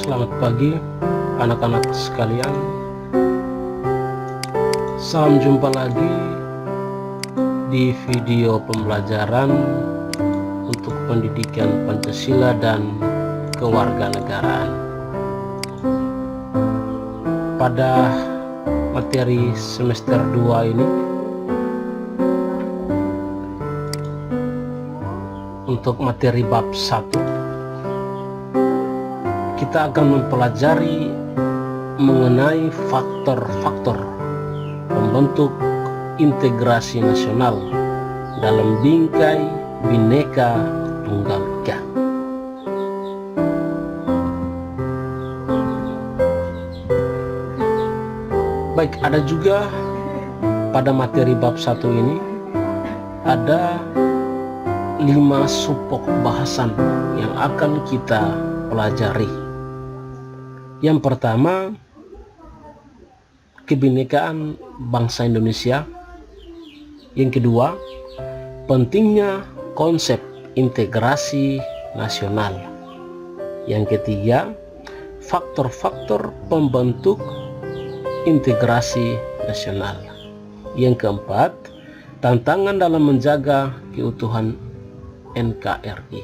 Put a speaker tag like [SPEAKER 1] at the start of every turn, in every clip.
[SPEAKER 1] Selamat pagi anak-anak sekalian. Salam jumpa lagi di video pembelajaran untuk pendidikan Pancasila dan kewarganegaraan. Pada materi semester 2 ini, untuk materi bab 1, kita akan mempelajari mengenai faktor-faktor pembentuk integrasi nasional dalam bingkai Bhinneka Tunggal Ika. Baik, ada juga pada materi bab 1 ini ada 5 subpok bahasan yang akan kita pelajari. Yang pertama, kebinekaan bangsa Indonesia. Yang kedua, pentingnya konsep integrasi nasional. Yang ketiga, faktor-faktor pembentuk integrasi nasional. Yang keempat, tantangan dalam menjaga keutuhan NKRI.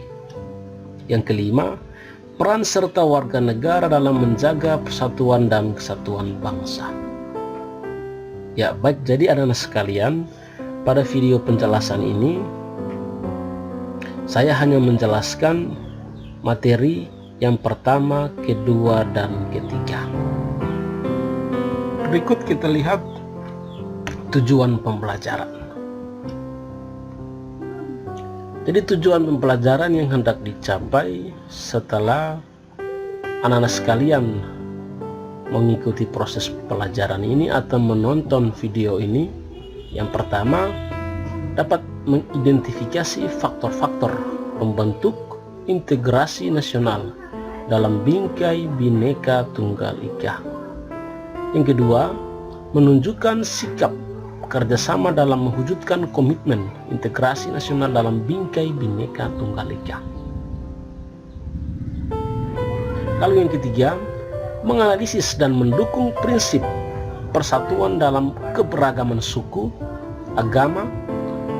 [SPEAKER 1] Yang kelima, peran serta warga negara dalam menjaga persatuan dan kesatuan bangsa. Ya, baik, jadi anak-anak sekalian, pada video penjelasan ini saya hanya menjelaskan materi yang pertama, kedua, dan ketiga. Berikut kita lihat tujuan pembelajaran. Jadi tujuan pembelajaran yang hendak dicapai setelah anak-anak sekalian mengikuti proses pelajaran ini atau menonton video ini, yang pertama, dapat mengidentifikasi faktor-faktor pembentuk integrasi nasional dalam bingkai Bhinneka Tunggal Ika. Yang kedua, menunjukkan sikap kerjasama dalam mewujudkan komitmen integrasi nasional dalam bingkai Bhinneka Tunggal Ika. Lalu yang ketiga, menganalisis dan mendukung prinsip persatuan dalam keberagaman suku, agama,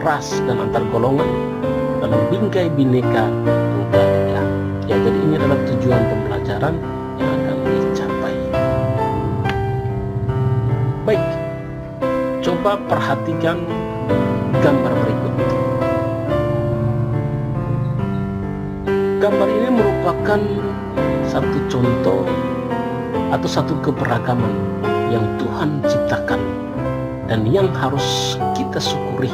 [SPEAKER 1] ras, dan antar golongan dalam bingkai Bhinneka Tunggal Ika. Ya, jadi ini adalah tujuan pembelajaran yang akan dicapai. Baik, coba perhatikan gambar berikut. Gambar ini merupakan satu contoh atau satu keberagaman yang Tuhan ciptakan dan yang harus kita syukuri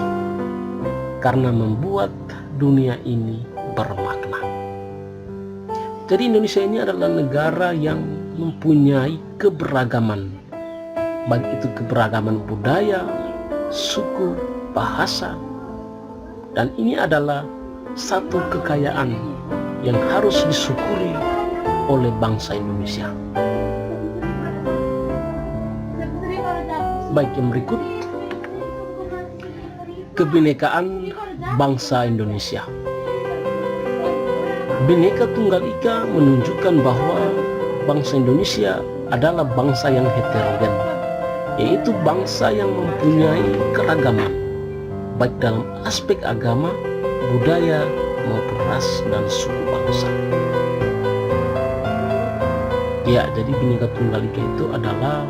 [SPEAKER 1] karena membuat dunia ini bermakna. Jadi Indonesia ini adalah negara yang mempunyai keberagaman, baik itu keberagaman budaya, suku, bahasa, dan ini adalah satu kekayaan yang harus disyukuri oleh bangsa Indonesia. Baik, yang berikut, kebinekaan bangsa Indonesia. Bhinneka Tunggal Ika menunjukkan bahwa bangsa Indonesia adalah bangsa yang heterogen, yaitu bangsa yang mempunyai keragaman, baik dalam aspek agama, budaya, maupun ras dan suku bangsa. Ya, jadi Bhinneka Tunggal Ika itu adalah,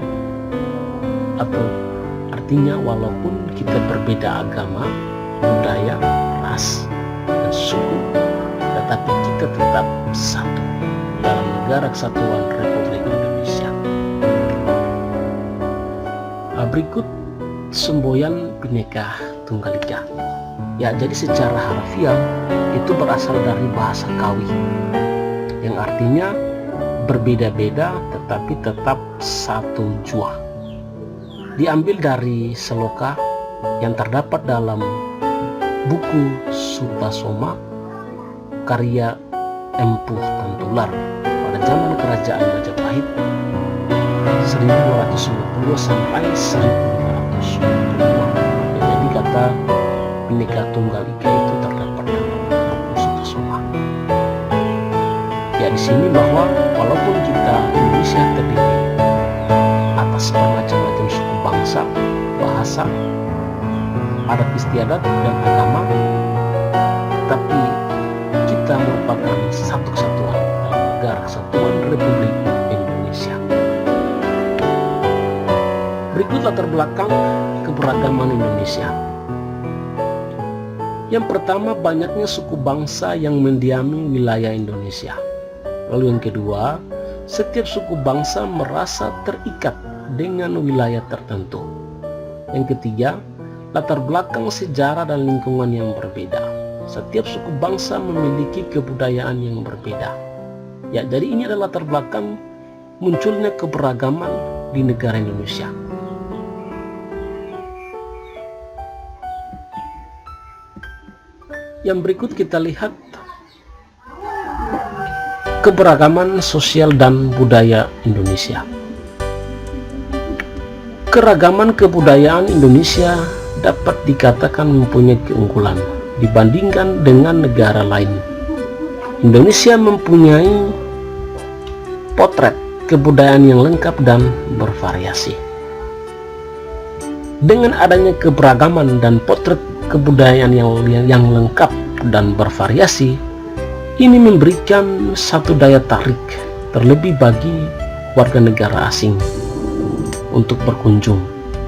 [SPEAKER 1] atau artinya walaupun kita berbeda agama, budaya, ras, dan suku, tetapi kita tetap satu dalam negara kesatuan Republik Indonesia. Berikut semboyan Bhinneka Tunggal Ika. Ya, jadi secara harfiah itu berasal dari bahasa Kawi yang artinya berbeda-beda tetapi tetap satu jua. Diambil dari seloka yang terdapat dalam buku Sutasoma karya Empu Tantular pada zaman kerajaan Majapahit 1250 sampai 1520. Jadi kata Bhinneka Tunggal Ika itu terdapat dalam buku Sutasoma. Ya, di sini bahwa walaupun kita Indonesia terdiri atas bermacam-macam suku bangsa, bahasa, adat istiadat dan agama, tapi kita merupakan satu kesatuan dalam negara kesatuan Republik Indonesia. Berikut latar belakang keberagaman Indonesia. Yang pertama, banyaknya suku bangsa yang mendiami wilayah Indonesia. Lalu yang kedua, setiap suku bangsa merasa terikat dengan wilayah tertentu. Yang ketiga, latar belakang sejarah dan lingkungan yang berbeda. Setiap suku bangsa memiliki kebudayaan yang berbeda. Ya, jadi ini adalah latar belakang munculnya keberagaman di negara Indonesia. Yang berikut kita lihat keberagaman sosial dan budaya Indonesia. Keragaman kebudayaan Indonesia dapat dikatakan mempunyai keunggulan dibandingkan dengan negara lain. Indonesia mempunyai potret kebudayaan yang lengkap dan bervariasi. Dengan adanya keberagaman dan potret kebudayaan yang lengkap dan bervariasi, ini memberikan satu daya tarik terlebih bagi warga negara asing untuk berkunjung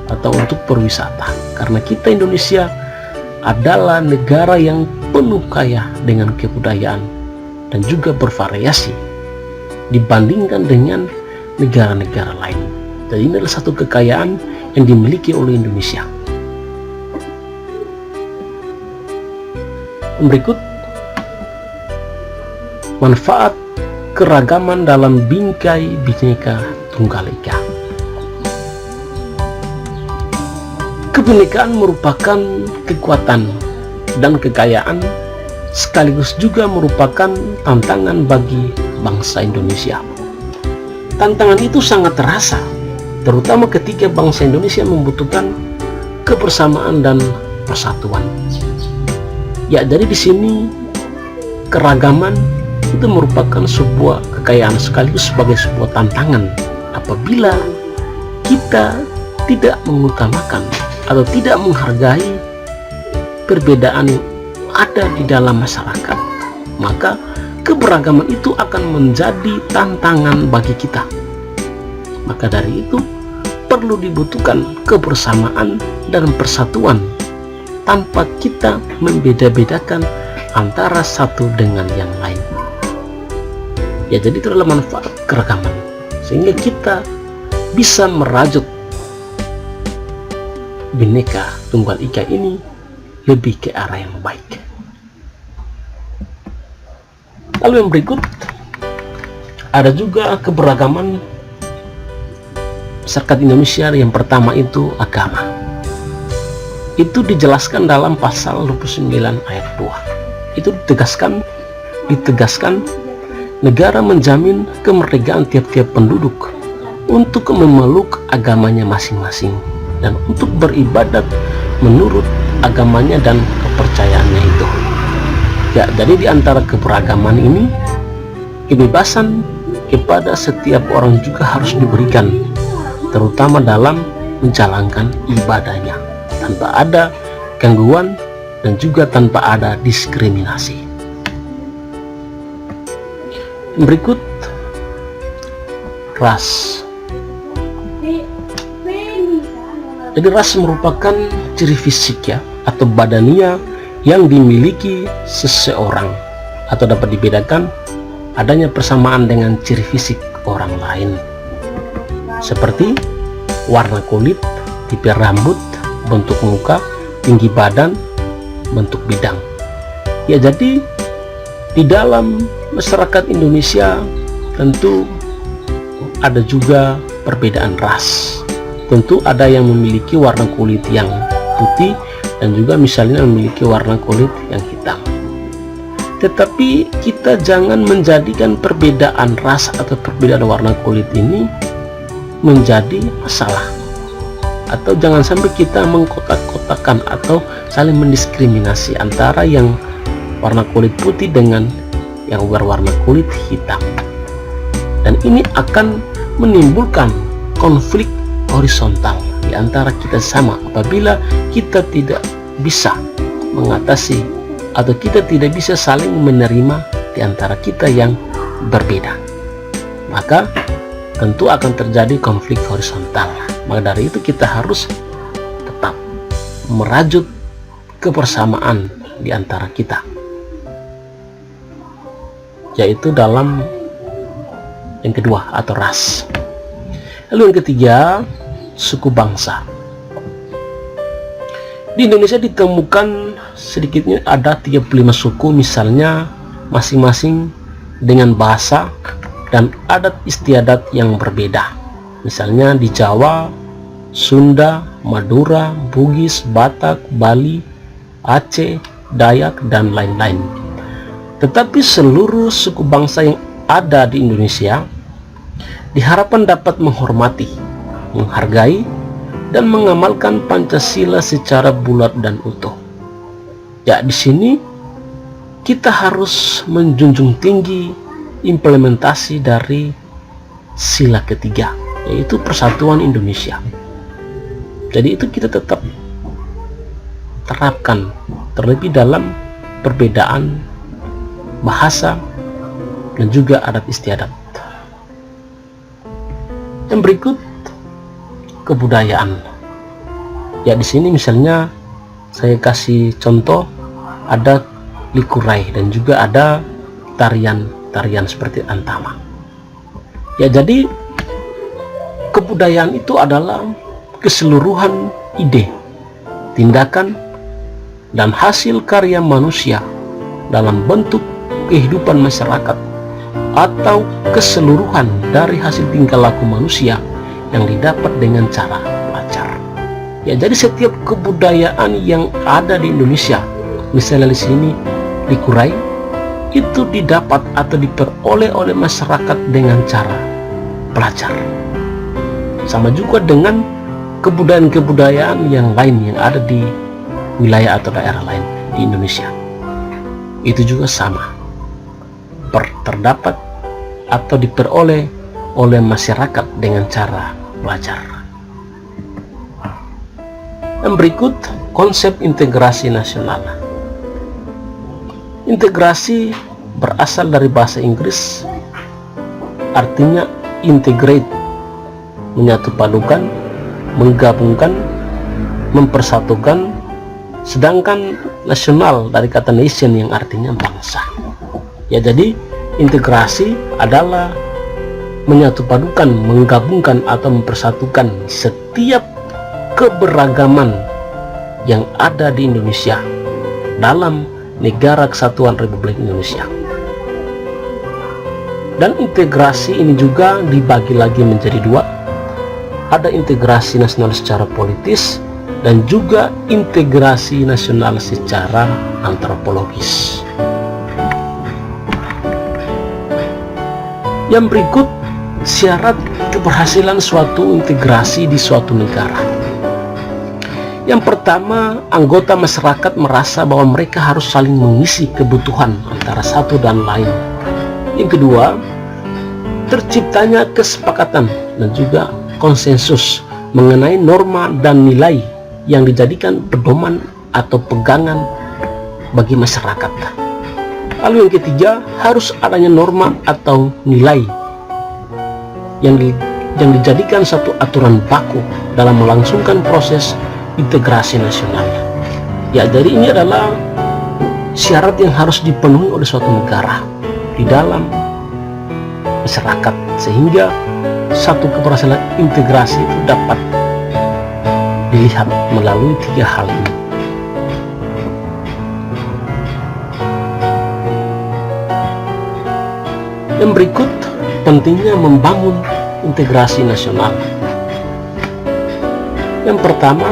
[SPEAKER 1] atau untuk berwisata, karena kita Indonesia adalah negara yang penuh kaya dengan kebudayaan dan juga bervariasi dibandingkan dengan negara-negara lain. Jadi ini adalah satu kekayaan yang dimiliki oleh Indonesia. Berikut manfaat keragaman dalam bingkai Bhinneka Tunggal Ika. Kebinekaan merupakan kekuatan dan kekayaan, sekaligus juga merupakan tantangan bagi bangsa Indonesia. Tantangan itu sangat terasa, terutama ketika bangsa Indonesia membutuhkan kebersamaan dan persatuan. Ya, jadi di sini keragaman itu merupakan sebuah kekayaan sekaligus sebagai sebuah tantangan apabila kita tidak mengutamakan atau tidak menghargai perbedaan yang ada di dalam masyarakat, maka keberagaman itu akan menjadi tantangan bagi kita. Maka dari itu perlu dibutuhkan kebersamaan dan persatuan tanpa kita membeda-bedakan antara satu dengan yang lain. Ya, jadi itu adalah manfaat keragaman, sehingga kita bisa merajut Bhinneka Tunggal Ika ini lebih ke arah yang baik. Lalu yang berikut, ada juga keberagaman masyarakat Indonesia. Yang pertama itu agama. Itu dijelaskan dalam pasal 29 ayat 2. Itu ditegaskan negara menjamin kemerdekaan tiap-tiap penduduk untuk memeluk agamanya masing-masing dan untuk beribadat menurut agamanya dan kepercayaannya itu. Ya, jadi di antara keberagaman ini, kebebasan kepada setiap orang juga harus diberikan, terutama dalam menjalankan ibadahnya, tanpa ada gangguan dan juga tanpa ada diskriminasi. Berikut, ras. Jadi ras merupakan ciri fisik ya, atau badania yang dimiliki seseorang, atau dapat dibedakan adanya persamaan dengan ciri fisik orang lain, seperti warna kulit, tipe rambut, bentuk muka, tinggi badan, bentuk bidang. Ya, jadi di dalam masyarakat Indonesia tentu ada juga perbedaan ras. Tentu ada yang memiliki warna kulit yang putih dan juga misalnya memiliki warna kulit yang hitam. Tetapi kita jangan menjadikan perbedaan ras atau perbedaan warna kulit ini menjadi masalah, atau jangan sampai kita mengkotak-kotakan atau saling mendiskriminasi antara yang warna kulit putih dengan yang berwarna kulit hitam. Dan ini akan menimbulkan konflik horizontal di antara kita sama apabila kita tidak bisa mengatasi atau kita tidak bisa saling menerima di antara kita yang berbeda. Maka tentu akan terjadi konflik horizontal. Maka dari itu kita harus tetap merajut kebersamaan di antara kita, yaitu dalam yang kedua atau ras. Lalu yang ketiga, suku bangsa. Di Indonesia ditemukan sedikitnya ada 35 suku, misalnya masing-masing dengan bahasa dan adat istiadat yang berbeda. Misalnya di Jawa, Sunda, Madura, Bugis, Batak, Bali, Aceh, Dayak, dan lain-lain. Tetapi seluruh suku bangsa yang ada di Indonesia diharapkan dapat menghormati, menghargai, dan mengamalkan Pancasila secara bulat dan utuh. Ya, di sini kita harus menjunjung tinggi implementasi dari sila ketiga, yaitu persatuan Indonesia. Jadi itu kita tetap terapkan, terlebih dalam perbedaan bahasa dan juga adat istiadat. Yang berikut, kebudayaan. Ya, di sini misalnya saya kasih contoh, ada likurai dan juga ada tarian seperti antama. Ya, jadi kebudayaan itu adalah keseluruhan ide, tindakan, dan hasil karya manusia dalam bentuk kehidupan masyarakat atau keseluruhan dari hasil tingkah laku manusia yang didapat dengan cara belajar. Ya, jadi setiap kebudayaan yang ada di Indonesia, misalnya di sini likurai, itu didapat atau diperoleh oleh masyarakat dengan cara belajar. Sama juga dengan kebudayaan-kebudayaan yang lain yang ada di wilayah atau daerah lain di Indonesia. Itu juga sama, terdapat atau diperoleh oleh masyarakat dengan cara belajar. Yang berikut, konsep integrasi nasional. Integrasi berasal dari bahasa Inggris, artinya integrate, menyatupadukan, menggabungkan, mempersatukan, sedangkan nasional dari kata nation yang artinya bangsa. Ya, jadi integrasi adalah menyatupadukan, menggabungkan atau mempersatukan setiap keberagaman yang ada di Indonesia dalam Negara Kesatuan Republik Indonesia. Dan integrasi ini juga dibagi lagi menjadi dua. Ada integrasi nasional secara politis dan juga integrasi nasional secara antropologis. Yang berikut, syarat keberhasilan suatu integrasi di suatu negara. Yang pertama, anggota masyarakat merasa bahwa mereka harus saling mengisi kebutuhan antara satu dan lain. Yang kedua, terciptanya kesepakatan dan juga konsensus mengenai norma dan nilai yang dijadikan pedoman atau pegangan bagi masyarakat. Lalu yang ketiga, harus adanya norma atau nilai yang dijadikan satu aturan baku dalam melangsungkan proses integrasi nasional. Ya, jadi ini adalah syarat yang harus dipenuhi oleh suatu negara di dalam masyarakat, sehingga satu keberhasilan integrasi itu dapat dilihat melalui tiga hal ini. Yang berikut, pentingnya membangun integrasi nasional. Yang pertama,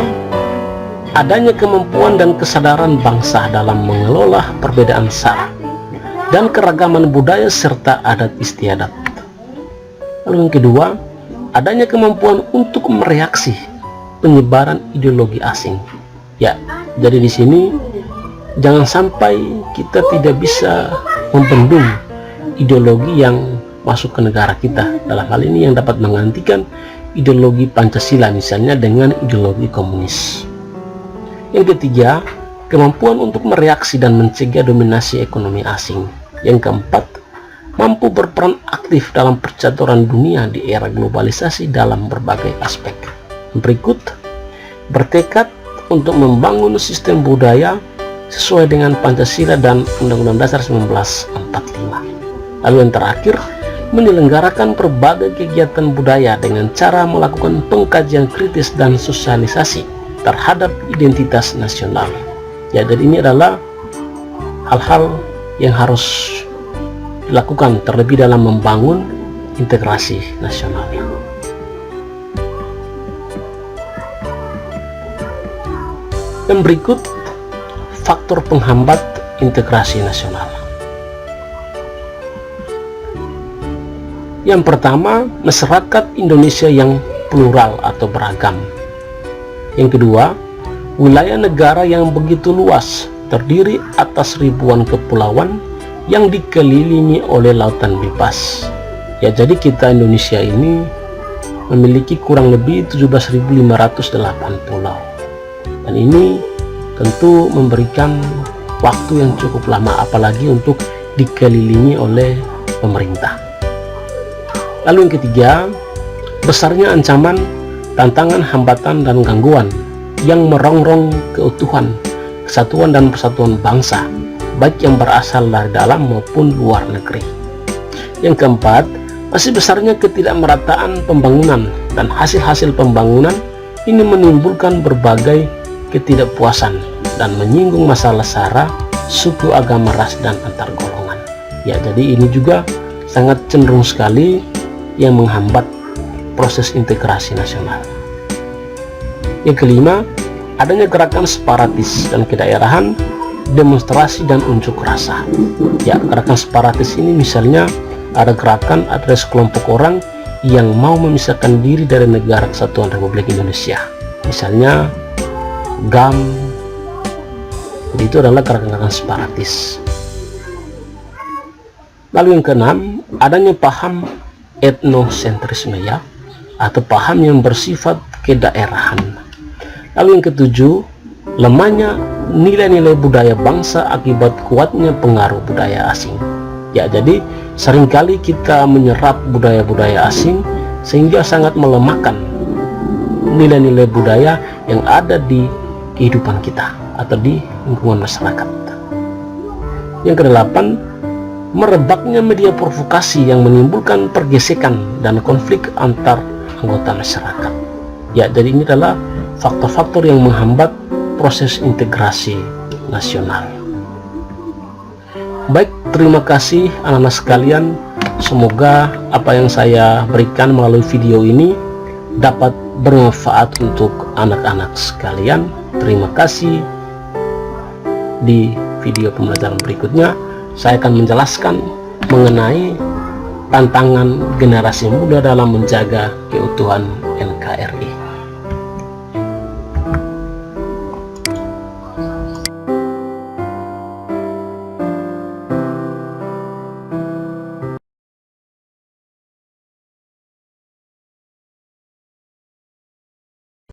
[SPEAKER 1] adanya kemampuan dan kesadaran bangsa dalam mengelola perbedaan sara dan keragaman budaya serta adat istiadat. Lalu yang kedua, adanya kemampuan untuk mereaksi penyebaran ideologi asing. Ya, jadi di sini jangan sampai kita tidak bisa membendung ideologi yang masuk ke negara kita, dalam hal ini yang dapat menggantikan ideologi Pancasila misalnya dengan ideologi komunis. Yang ketiga, kemampuan untuk mereaksi dan mencegah dominasi ekonomi asing. Yang keempat, mampu berperan aktif dalam percaturan dunia di era globalisasi dalam berbagai aspek. Berikut, bertekad untuk membangun sistem budaya sesuai dengan Pancasila dan Undang-Undang Dasar 1945. Lalu yang terakhir, menyelenggarakan berbagai kegiatan budaya dengan cara melakukan pengkajian kritis dan sosialisasi terhadap identitas nasional. Ya, jadi ini adalah hal-hal yang harus dilakukan terlebih dalam membangun integrasi nasional. Dan berikut faktor penghambat integrasi nasional. Yang pertama, masyarakat Indonesia yang plural atau beragam. Yang kedua, wilayah negara yang begitu luas, terdiri atas ribuan kepulauan yang dikelilingi oleh lautan bebas. Ya, jadi kita Indonesia ini memiliki kurang lebih 17.508 pulau. Dan ini tentu memberikan waktu yang cukup lama, apalagi untuk dikelilingi oleh pemerintah. Lalu yang ketiga, besarnya ancaman, tantangan, hambatan, dan gangguan yang merongrong keutuhan, kesatuan, dan persatuan bangsa, baik yang berasal dari dalam maupun luar negeri. Yang keempat, masih besarnya ketidakmerataan pembangunan, dan hasil-hasil pembangunan ini menimbulkan berbagai ketidakpuasan dan menyinggung masalah sara, suku, agama, ras, dan antar golongan. Ya, jadi ini juga sangat cenderung sekali yang menghambat proses integrasi nasional. Yang kelima, adanya gerakan separatis dan kedaerahan, demonstrasi dan unjuk rasa. Ya, gerakan separatis ini misalnya ada sekelompok orang yang mau memisahkan diri dari Negara Kesatuan Republik Indonesia, misalnya GAM. Itu adalah gerakan separatis. Lalu yang keenam, adanya paham etnosentrisme, ya, atau paham yang bersifat kedaerahan. Lalu yang ketujuh, lemahnya nilai-nilai budaya bangsa akibat kuatnya pengaruh budaya asing. Ya, jadi seringkali kita menyerap budaya-budaya asing sehingga sangat melemahkan nilai-nilai budaya yang ada di kehidupan kita atau di lingkungan masyarakat. Yang kedelapan, merebaknya media provokasi yang menimbulkan pergesekan dan konflik antar anggota masyarakat. Ya, jadi ini adalah faktor-faktor yang menghambat proses integrasi nasional. Baik, terima kasih anak-anak sekalian. Semoga apa yang saya berikan melalui video ini dapat bermanfaat untuk anak-anak sekalian. Terima kasih. Di video pembelajaran berikutnya saya akan menjelaskan mengenai tantangan generasi muda dalam menjaga keutuhan NKRI.